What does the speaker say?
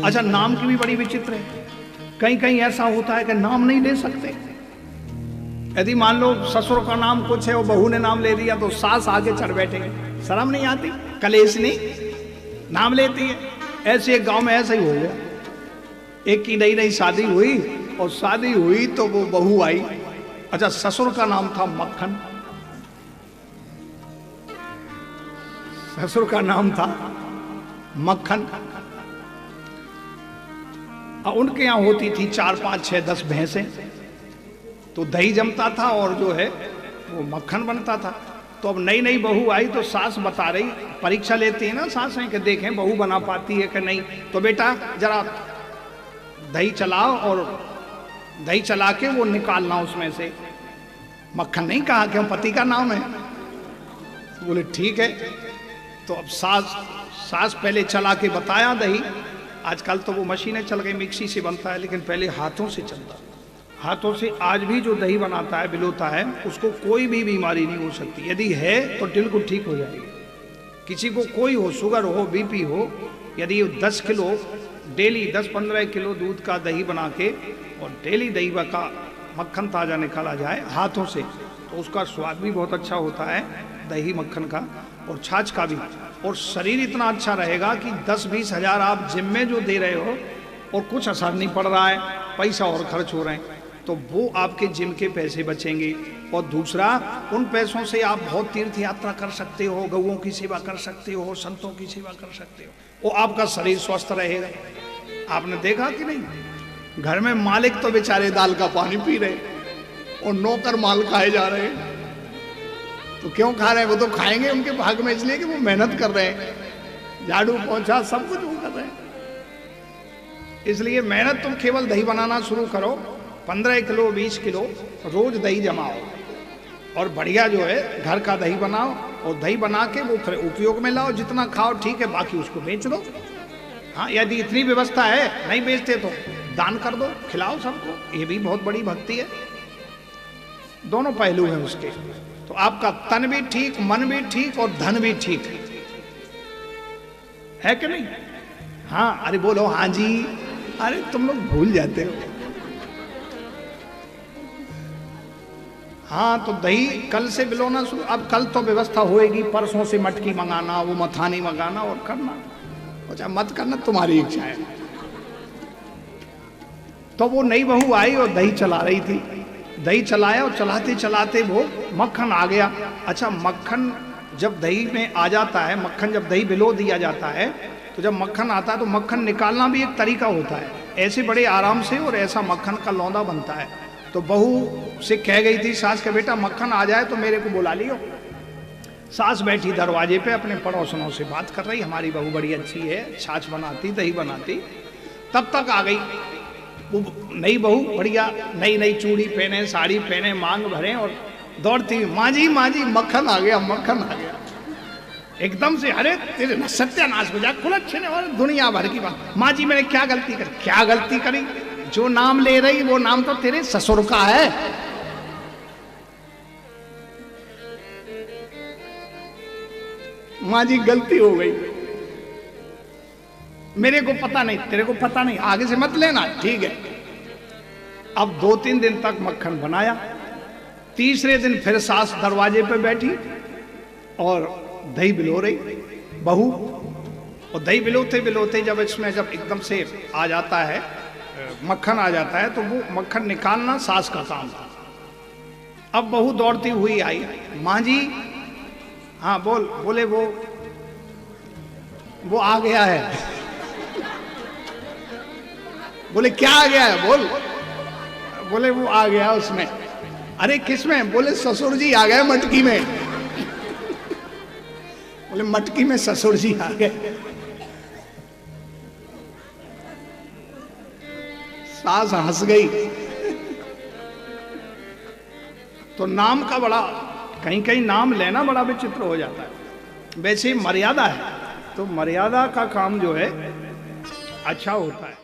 अच्छा, नाम की भी बड़ी विचित्र है। कहीं कहीं ऐसा होता है कि नाम नहीं ले सकते। यदि मान लो ससुर का नाम कुछ है और बहू ने नाम ले दिया तो सास आगे चढ़ बैठेंगे, शर्म नहीं आती, कलेशनी नाम लेती है। ऐसे एक गांव में ऐसा ही हो गया। एक की नई नई शादी हुई और शादी हुई तो वो बहू आई। अच्छा, ससुर का नाम था मक्खन, ससुर का नाम था मक्खन। उनके यहां होती थी 4 5 6 10 भैंसें, तो दही जमता था और जो है वो मक्खन बनता था। तो अब नई नई बहू आई तो सास बता रही, परीक्षा लेती है ना सासें कि देखें बहू बना पाती है कि नहीं। तो बेटा जरा दही चलाओ और दही चला के वो निकालना उसमें से मक्खन। नहीं कहा कि हम पति का नाम है। बोले ठीक है। तो अब सास पहले चला के बताया दही। आजकल तो वो मशीनें चल गई, मिक्सी से बनता है, लेकिन पहले हाथों से चलता। हाथों से आज भी जो दही बनाता है, बिलोता है, उसको कोई भी बीमारी नहीं हो सकती। यदि है तो बिल्कुल ठीक हो जाएगी। किसी को कोई हो, शुगर हो, बीपी हो, यदि 10 किलो डेली 10-15 किलो दूध का दही बना के और डेली दही का मक्खन ताज़ा निकाला जाए हाथों से, तो उसका स्वाद भी बहुत अच्छा होता है दही मक्खन का और छाछ का भी। और शरीर इतना अच्छा रहेगा कि 10-20 हज़ार आप जिम में जो दे रहे हो और कुछ असर नहीं पड़ रहा है, पैसा और खर्च हो रहे हैं, तो वो आपके जिम के पैसे बचेंगे। और दूसरा, उन पैसों से आप बहुत तीर्थ यात्रा कर सकते हो, गौओं की सेवा कर सकते हो, संतों की सेवा कर सकते हो, वो आपका शरीर स्वस्थ रहेगा। आपने देखा कि नहीं, घर में मालिक तो बेचारे दाल का पानी पी रहे और नौकर माल खाए जा रहे हैं। तो क्यों खा रहे हैं? वो तो खाएंगे उनके भाग में, इसलिए कि वो मेहनत कर रहे हैं, झाड़ू पोंछा सब कुछ वो कर रहे हैं। इसलिए मेहनत तुम केवल दही बनाना शुरू करो, 15 किलो 20 किलो रोज दही जमाओ और बढ़िया जो है घर का दही बनाओ और दही बना के वो फिर उपयोग में लाओ। जितना खाओ ठीक है, बाकी उसको बेच दो। हाँ, यदि इतनी व्यवस्था है, नहीं बेचते तो दान कर दो, खिलाओ सबको। ये भी बहुत बड़ी भक्ति है। दोनों पहलू हैं उसके। तो आपका तन भी ठीक, मन भी ठीक और धन भी ठीक है कि नहीं? हाँ, अरे बोलो हाँ जी। अरे तुम लोग भूल जाते हो। हाँ, तो दही कल से बिलोना शुरू। अब कल तो व्यवस्था होएगी, परसों से मटकी मंगाना, वो मथानी मंगाना और करना। अच्छा, मत करना, तुम्हारी इच्छा है। तो वो नई बहू आई और दही चला रही थी। दही चलाया और चलाते चलाते वो मक्खन आ गया। अच्छा, मक्खन जब दही में आ जाता है, मक्खन जब दही बिलो दिया जाता है, तो जब मक्खन आता है तो मक्खन निकालना भी एक तरीका होता है। ऐसे बड़े आराम से और ऐसा मक्खन का लौंदा बनता है। तो बहू से कह गई थी सास के, बेटा मक्खन आ जाए तो मेरे को बुला लियो। सास बैठी दरवाजे पे अपने पड़ोसनों से बात कर रही, हमारी बहू बड़ी अच्छी है, छाछ बनाती, दही बनाती। तब तक आ गई वो नई बहू, बढ़िया नई नई चूड़ी पहने, साड़ी पहने, मांग भरे और दौड़ती, माँ जी मक्खन आ गया, मक्खन आ गया। एकदम से, अरे तेरे सत्यानाश हो जा, कुलच्छे ने और दुनिया भर की बात। माँ जी मैंने क्या गलती करी? क्या गलती करी? जो नाम ले रही वो नाम तो तेरे ससुर का है। माँ जी गलती हो गई, मेरे को पता नहीं, तेरे को पता नहीं, आगे से मत लेना, ठीक है। अब 2-3 दिन तक मक्खन बनाया। तीसरे दिन फिर सास दरवाजे पे बैठी और दही बिलो रही बहू। और दही बिलोते बिलोते जब इसमें जब एकदम से आ जाता है, मक्खन आ जाता है, तो वो मक्खन निकालना सास का काम था। अब बहू दौड़ती हुई आई, माँ जी। हाँ बोले वो आ गया है। बोले क्या आ गया है? बोले वो आ गया उसमें। अरे किसमें? बोले ससुर जी आ गए मटकी में। बोले मटकी में ससुर जी आ गए। सास हंस गई। तो नाम का बड़ा, कहीं कहीं नाम लेना बड़ा विचित्र हो जाता है। वैसे मर्यादा है, तो मर्यादा का काम जो है अच्छा होता है।